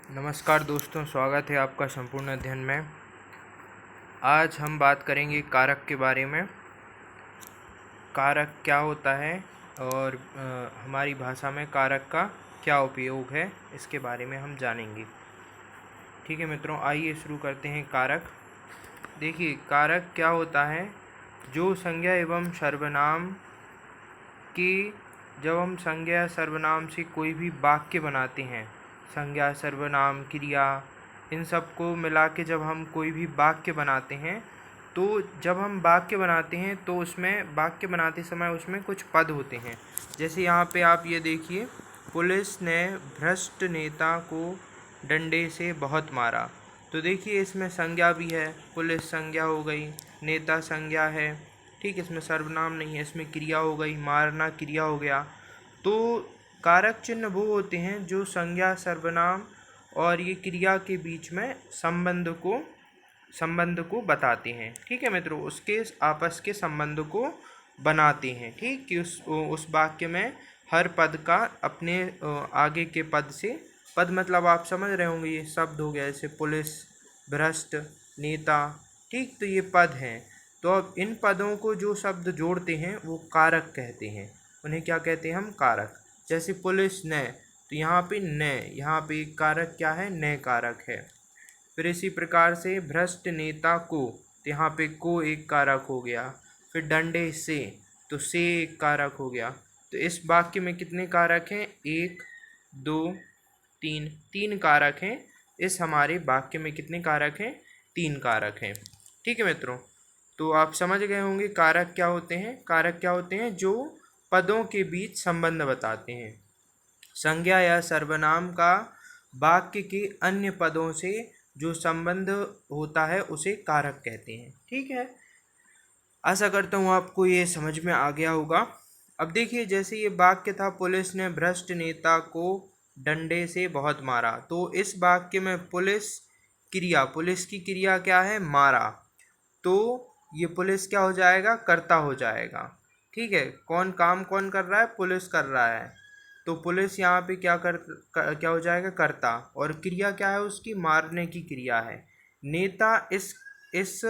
नमस्कार दोस्तों, स्वागत है आपका संपूर्ण अध्ययन में। आज हम बात करेंगे कारक के बारे में। कारक क्या होता है और हमारी भाषा में कारक का क्या उपयोग है, इसके बारे में हम जानेंगे। ठीक है मित्रों, आइए शुरू करते हैं। कारक देखिए, कारक क्या होता है। जो संज्ञा एवं सर्वनाम की जब हम संज्ञा या सर्वनाम से कोई भी वाक्य बनाते हैं, संज्ञा, सर्वनाम, क्रिया, इन सब को मिला के जब हम कोई भी वाक्य बनाते हैं, तो जब हम वाक्य बनाते हैं तो उसमें वाक्य बनाते समय उसमें कुछ पद होते हैं। जैसे यहाँ पे आप ये देखिए, पुलिस ने भ्रष्ट नेता को डंडे से बहुत मारा। तो देखिए, इसमें संज्ञा भी है, पुलिस संज्ञा हो गई, नेता संज्ञा है। ठीक, इसमें सर्वनाम नहीं है, इसमें क्रिया हो गई, मारना क्रिया हो गया। तो कारक चिन्ह वो होते हैं जो संज्ञा, सर्वनाम और ये क्रिया के बीच में संबंध को बताते हैं। ठीक है मित्रों, उसके आपस के संबंध को बनाते हैं। ठीक, कि उस वाक्य में हर पद का अपने आगे के पद से, पद मतलब आप समझ रहे होंगे, ये शब्द हो गया, जैसे पुलिस, भ्रष्ट, नेता। ठीक, तो ये पद हैं। तो अब इन पदों को जो शब्द जोड़ते हैं वो कारक कहते हैं। उन्हें क्या कहते हैं हम? कारक। जैसे पुलिस ने, तो यहाँ पे ने, यहाँ पे एक कारक क्या है? ने कारक है। फिर इसी प्रकार से भ्रष्ट नेता को, तो यहाँ पे को एक कारक हो गया। फिर डंडे से, तो से एक कारक हो गया। तो इस वाक्य में कितने कारक हैं? 1, 2, 3, 3 कारक हैं। इस हमारे वाक्य में कितने कारक हैं? 3 कारक हैं। ठीक है मित्रों, तो आप समझ गए होंगे कारक क्या होते हैं। कारक क्या होते हैं? जो पदों के बीच संबंध बताते हैं। संज्ञा या सर्वनाम का वाक्य के अन्य पदों से जो संबंध होता है उसे कारक कहते हैं। ठीक है, आशा करता हूँ आपको ये समझ में आ गया होगा। अब देखिए, जैसे ये वाक्य था, पुलिस ने भ्रष्ट नेता को डंडे से बहुत मारा। तो इस वाक्य में पुलिस क्रिया, पुलिस की क्रिया क्या है? मारा। तो ये पुलिस क्या हो जाएगा? कर्ता हो जाएगा। ठीक है, कौन काम कौन कर रहा है? पुलिस कर रहा है। तो पुलिस यहाँ पे क्या हो जाएगा? कर्ता। और क्रिया क्या है उसकी? मारने की क्रिया है। नेता इस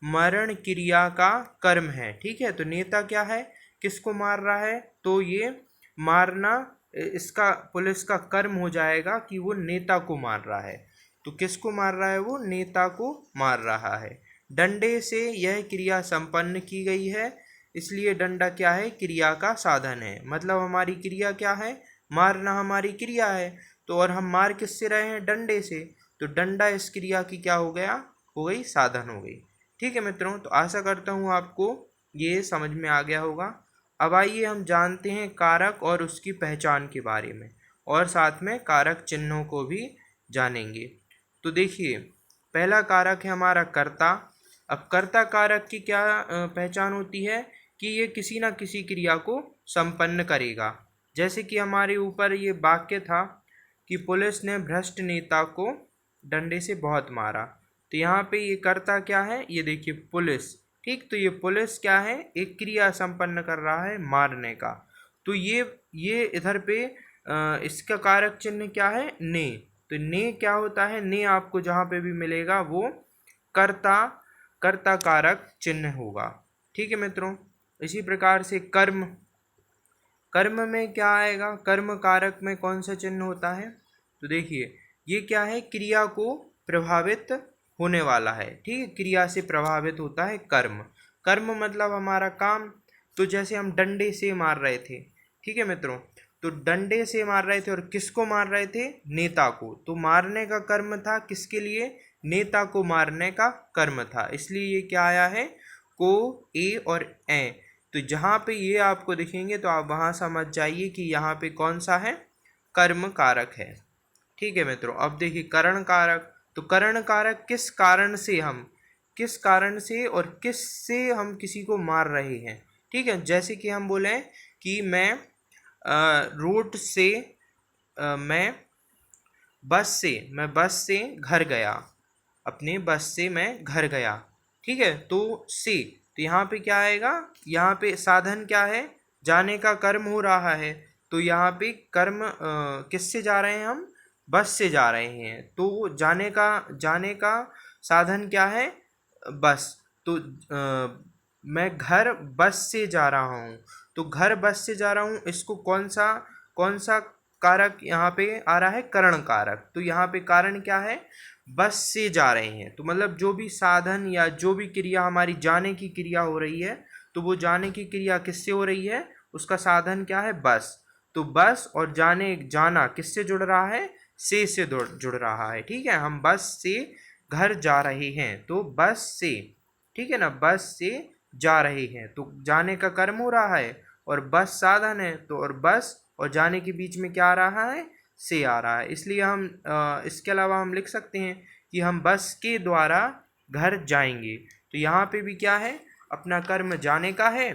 मरण क्रिया का कर्म है। ठीक है, तो नेता क्या है? किसको मार रहा है? तो ये मारना इसका, पुलिस का कर्म हो जाएगा कि वो नेता को मार रहा है। तो किसको मार रहा है? वो नेता को मार रहा है। डंडे से यह क्रिया संपन्न की गई है, इसलिए डंडा क्या है? क्रिया का साधन है। मतलब हमारी क्रिया क्या है? मारना हमारी क्रिया है। तो और हम मार किससे रहे हैं? डंडे से। तो डंडा इस क्रिया की क्या हो गया? हो गई, साधन हो गई। ठीक है मित्रों, तो आशा करता हूँ आपको ये समझ में आ गया होगा। अब आइए हम जानते हैं कारक और उसकी पहचान के बारे में, और साथ में कारक चिन्हों को भी जानेंगे। तो देखिए, पहला कारक है हमारा कर्ता। अब कर्ता कारक की क्या पहचान होती है? कि ये किसी न किसी क्रिया को संपन्न करेगा। जैसे कि हमारे ऊपर ये वाक्य था कि पुलिस ने भ्रष्ट नेता को डंडे से बहुत मारा। तो यहाँ पे ये कर्ता क्या है? ये देखिए, पुलिस। ठीक, तो ये पुलिस क्या है? एक क्रिया संपन्न कर रहा है, मारने का। तो ये इधर पे इसका कारक चिन्ह क्या है? ने। तो ने क्या होता है? ने आपको जहाँ पे भी मिलेगा वो कर्ता कारक चिन्ह होगा। ठीक है मित्रों, इसी प्रकार से कर्म, कर्म में क्या आएगा? कर्म कारक में कौन सा चिन्ह होता है? तो देखिए, ये क्या है? क्रिया को प्रभावित होने वाला है। ठीक है, क्रिया से प्रभावित होता है कर्म। कर्म मतलब हमारा काम। तो जैसे हम डंडे से मार रहे थे, ठीक है मित्रों, तो डंडे से मार रहे थे और किसको मार रहे थे? नेता को। तो मारने का कर्म था किसके लिए? नेता को मारने का कर्म था, इसलिए ये क्या आया है? को, ए और ए। तो जहाँ पे ये आपको दिखेंगे तो आप वहाँ समझ जाइए कि यहाँ पे कौन सा है? कर्म कारक है। ठीक है मित्रों, अब देखिए करण कारक। तो करण कारक किस कारण से और किस से हम किसी को मार रहे हैं। ठीक है, जैसे कि हम बोले कि मैं रोड से मैं बस से घर गया, अपने बस से मैं घर गया। ठीक है, तो यहाँ पे क्या आएगा? यहाँ पे साधन क्या है? जाने का कर्म हो रहा है। तो यहाँ पे कर्म किससे जा रहे हैं हम? बस से जा रहे हैं, तो जाने का साधन क्या है? बस। तो मैं घर बस से जा रहा हूँ, तो घर बस से जा रहा हूँ, इसको कौन सा कारक यहाँ पे आ रहा है? करण कारक। तो यहाँ पे कारण क्या है? बस से जा रहे हैं, तो मतलब जो भी साधन या जो भी क्रिया हमारी जाने की क्रिया हो रही है, तो वो जाने की क्रिया किससे हो रही है? उसका साधन क्या है? बस। तो बस और जाना किससे जुड़ रहा है? से जुड़ रहा है। ठीक है, हम बस से घर जा रहे हैं, तो बस से, ठीक है ना, बस से जा रहे हैं, तो जाने का कर्म हो रहा है और बस साधन है, तो और बस और जाने के बीच में क्या आ रहा है? से आ रहा है। इसलिए हम इसके अलावा हम लिख सकते हैं कि हम बस के द्वारा घर जाएंगे। तो यहाँ पे भी क्या है? अपना कर्म जाने का है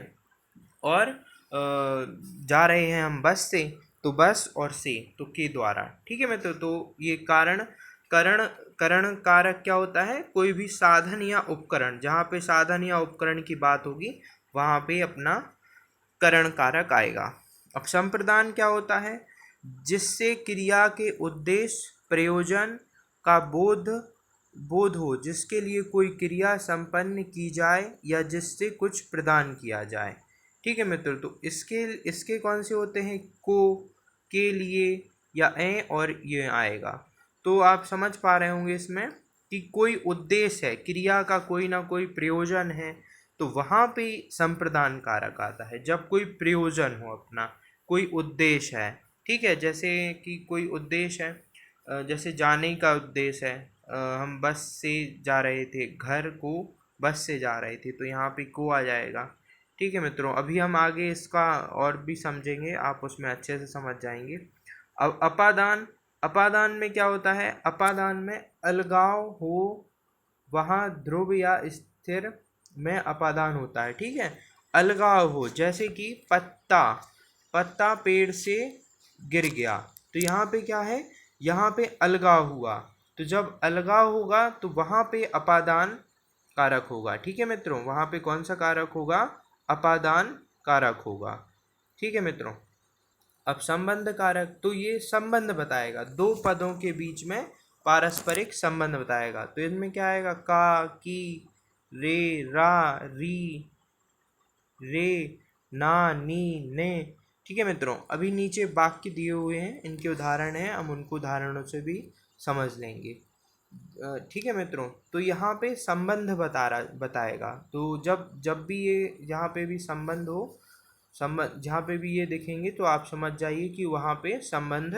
और जा रहे हैं हम बस से, तो बस और से तो के द्वारा। ठीक है मित्रों, तो ये करण करण कारक क्या होता है? कोई भी साधन या उपकरण, जहाँ पे साधन या उपकरण की बात होगी वहाँ पे अपना करण कारक आएगा। अब संप्रदान क्या होता है? जिससे क्रिया के उद्देश्य प्रयोजन का बोध हो, जिसके लिए कोई क्रिया संपन्न की जाए या जिससे कुछ प्रदान किया जाए। ठीक है मित्रों, तो इसके इसके कौन से होते हैं? को, के लिए या ए और ये आएगा। तो आप समझ पा रहे होंगे इसमें कि कोई उद्देश्य है, क्रिया का कोई ना कोई प्रयोजन है, तो वहाँ पे संप्रदान कारक आता है। जब कोई प्रयोजन हो, अपना कोई उद्देश्य है, ठीक है, जैसे कि कोई उद्देश्य है, जैसे जाने का उद्देश्य है, हम बस से जा रहे थे, घर को बस से जा रहे थे, तो यहाँ पे को आ जाएगा। ठीक है मित्रों, अभी हम आगे इसका और भी समझेंगे, आप उसमें अच्छे से समझ जाएंगे। अब अपादान, अपादान में क्या होता है? अपादान में अलगाव हो, वहाँ ध्रुव या स्थिर में अपादान होता है। ठीक है, अलगाव हो, जैसे कि पत्ता, पत्ता पेड़ से गिर गया, तो यहाँ पे क्या है? यहाँ पे अलगाव हुआ, तो जब अलगाव होगा तो वहाँ पे अपादान कारक होगा। ठीक है मित्रों, वहाँ पे कौन सा कारक होगा? अपादान कारक होगा। ठीक है मित्रों, अब संबंध कारक, तो ये संबंध बताएगा, दो पदों के बीच में पारस्परिक संबंध बताएगा। तो इनमें क्या आएगा? का, की, रे, रा, री, रे, ना, नी, ने। ठीक है मित्रों, अभी नीचे वाक्य दिए हुए हैं, इनके उदाहरण हैं, हम उनको उदाहरणों से भी समझ लेंगे। ठीक है मित्रों, तो यहाँ पे संबंध बताएगा। तो जब जब भी ये यहाँ पे भी संबंध हो, संबंध जहाँ पे भी ये देखेंगे तो आप समझ जाइए कि वहाँ पे संबंध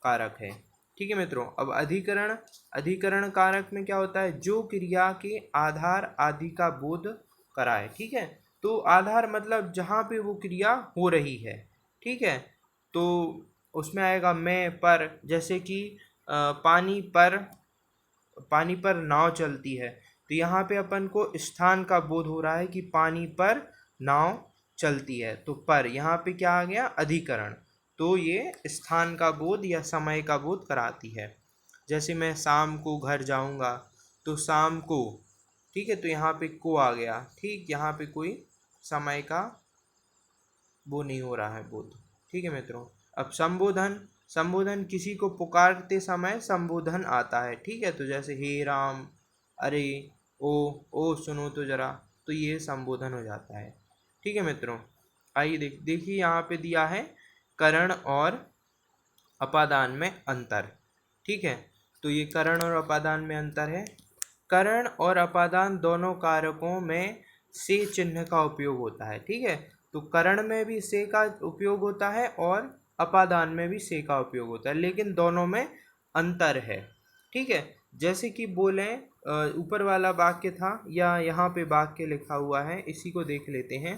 कारक है। ठीक है मित्रों, अब अधिकरण, अधिकरण कारक में क्या होता है? जो क्रिया के आधार आदि का बोध कराए। ठीक है, तो आधार मतलब जहाँ पे वो क्रिया हो रही है। ठीक है, तो उसमें आएगा मैं, पर, जैसे कि पानी पर, पानी पर नाव चलती है, तो यहाँ पे अपन को स्थान का बोध हो रहा है कि पानी पर नाव चलती है, तो पर यहाँ पे क्या आ गया? अधिकरण। तो ये स्थान का बोध या समय का बोध कराती है। जैसे मैं शाम को घर जाऊंगा, तो शाम को, ठीक है, तो यहाँ पे को आ गया। ठीक, यहाँ पे कोई समय का वो नहीं हो रहा है बोध। ठीक है मित्रों, अब संबोधन, संबोधन किसी को पुकारते समय संबोधन आता है। ठीक है, तो जैसे हे राम, अरे, ओ सुनो तो जरा, तो ये संबोधन हो जाता है। ठीक है मित्रों, आइए देखिए यहाँ पे दिया है करण और अपादान में अंतर। ठीक है, तो ये करण और अपादान में अंतर है। करण और अपादान दोनों कारकों में से चिन्ह का उपयोग होता है। ठीक है, तो करण में भी से का उपयोग होता है और अपादान में भी से का उपयोग होता है, लेकिन दोनों में अंतर है। ठीक है, जैसे कि बोलें, ऊपर वाला वाक्य था या यहाँ पे वाक्य लिखा हुआ है, इसी को देख लेते हैं।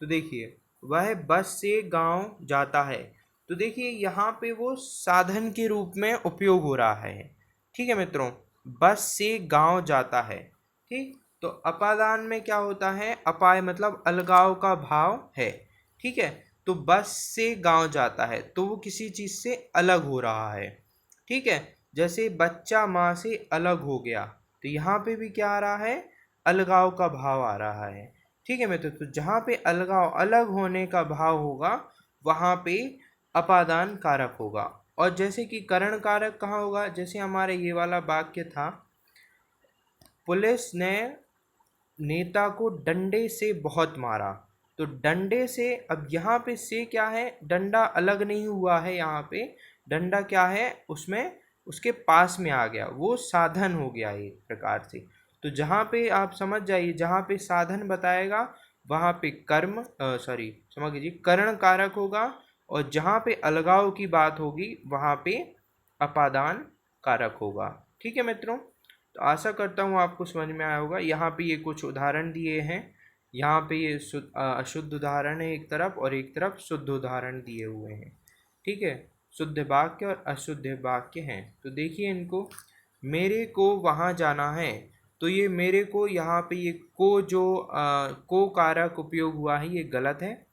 तो देखिए, वह बस से गांव जाता है, तो देखिए यहाँ पे वो साधन के रूप में उपयोग हो रहा है। ठीक है मित्रों, बस से गांव जाता है। ठीक, तो अपादान में क्या होता है? अपाय मतलब अलगाव का भाव है। ठीक है, तो बस से गांव जाता है, तो वो किसी चीज से अलग हो रहा है। ठीक है, जैसे बच्चा माँ से अलग हो गया, तो यहाँ पे भी क्या आ रहा है? अलगाव का भाव आ रहा है। ठीक है मित्रों, तो जहाँ पे अलगाव, अलग होने का भाव होगा, वहाँ पे अपादान कारक होगा। और जैसे कि करण कारक कहाँ होगा, जैसे हमारे ये वाला वाक्य था, पुलिस ने नेता को डंडे से बहुत मारा। तो डंडे से, अब यहाँ पे से क्या है, डंडा अलग नहीं हुआ है, यहाँ पे डंडा क्या है, उसमें उसके पास में आ गया, वो साधन हो गया एक प्रकार से। तो जहाँ पे आप समझ जाइए, जहाँ पे साधन बताएगा वहाँ पे कर्म सॉरी समझ लीजिए करण कारक होगा, और जहाँ पे अलगाव की बात होगी वहाँ पे अपादान कारक होगा। ठीक है मित्रों, तो आशा करता हूँ आपको समझ में आया होगा। यहाँ पे ये कुछ उदाहरण दिए हैं, यहाँ पे ये अशुद्ध उदाहरण है एक तरफ, और एक तरफ शुद्ध उदाहरण दिए हुए हैं। ठीक है, शुद्ध वाक्य और अशुद्ध वाक्य हैं। तो देखिए इनको, मेरे को वहाँ जाना है। तो ये मेरे को, यहाँ पे ये को जो को कारक उपयोग हुआ है ये गलत है।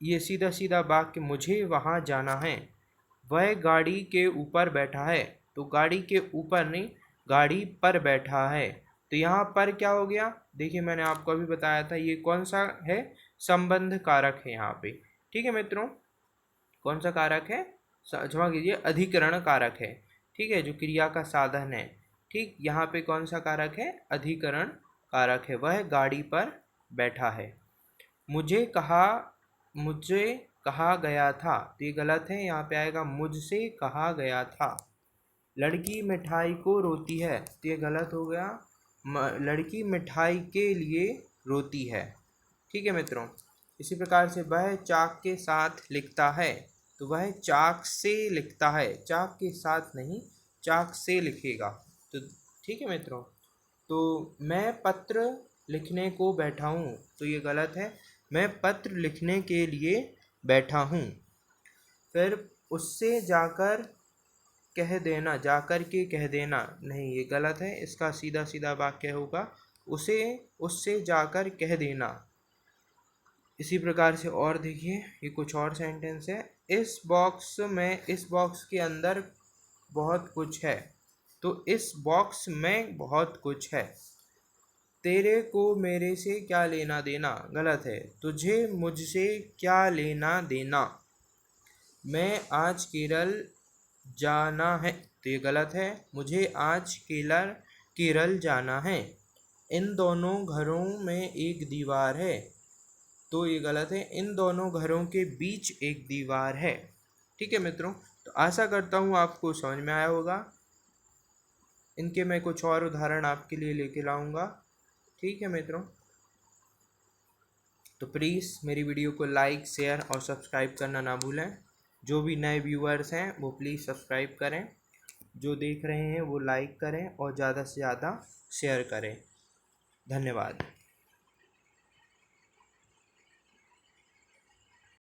ये सीधा सीधा वाक्य मुझे वहाँ जाना है, वह गाड़ी के ऊपर बैठा है। तो गाड़ी के ऊपर नहीं, गाड़ी पर बैठा है। तो यहाँ पर क्या हो गया, देखिए मैंने आपको अभी बताया था ये कौन सा है, संबंध कारक है यहाँ पे। ठीक है मित्रों, कौन सा कारक है, क्षमा कीजिए अधिकरण कारक है। ठीक है, जो क्रिया का साधन है। ठीक, यहाँ पे कौन सा कारक है, अधिकरण कारक है, वह गाड़ी पर बैठा है। मुझे कहा गया था, तो ये गलत है, यहाँ पे आएगा मुझसे कहा गया था। लड़की मिठाई को रोती है, तो ये गलत हो गया, लड़की मिठाई के लिए रोती है। ठीक है मित्रों, इसी प्रकार से वह चाक के साथ लिखता है, तो वह चाक से लिखता है, चाक के साथ नहीं, चाक से लिखेगा। तो ठीक है मित्रों, तो मैं पत्र लिखने को बैठा हूँ, तो ये गलत है, मैं पत्र लिखने के लिए बैठा हूँ। फिर उससे जाकर कह देना, जाकर के कह देना, नहीं ये गलत है, इसका सीधा सीधा वाक्य होगा उसे उससे जाकर कह देना। इसी प्रकार से और देखिए, ये कुछ और सेंटेंस है, इस बॉक्स के अंदर बहुत कुछ है। तो इस बॉक्स में बहुत कुछ है। तेरे को मेरे से क्या लेना देना, गलत है, तुझे मुझसे क्या लेना देना। मैं आज केरल जाना है, तो ये गलत है, मुझे आज केरल जाना है। इन दोनों घरों में एक दीवार है, तो ये गलत है, इन दोनों घरों के बीच एक दीवार है। ठीक है मित्रों, तो आशा करता हूँ आपको समझ में आया होगा। इनके मैं कुछ और उदाहरण आपके लिए लेके लाऊंगा। ठीक है मित्रों, तो प्लीज़ मेरी वीडियो को लाइक, शेयर और सब्सक्राइब करना ना भूलें। जो भी नए व्यूअर्स हैं वो प्लीज़ सब्सक्राइब करें, जो देख रहे हैं वो लाइक करें और ज़्यादा से ज़्यादा शेयर करें। धन्यवाद।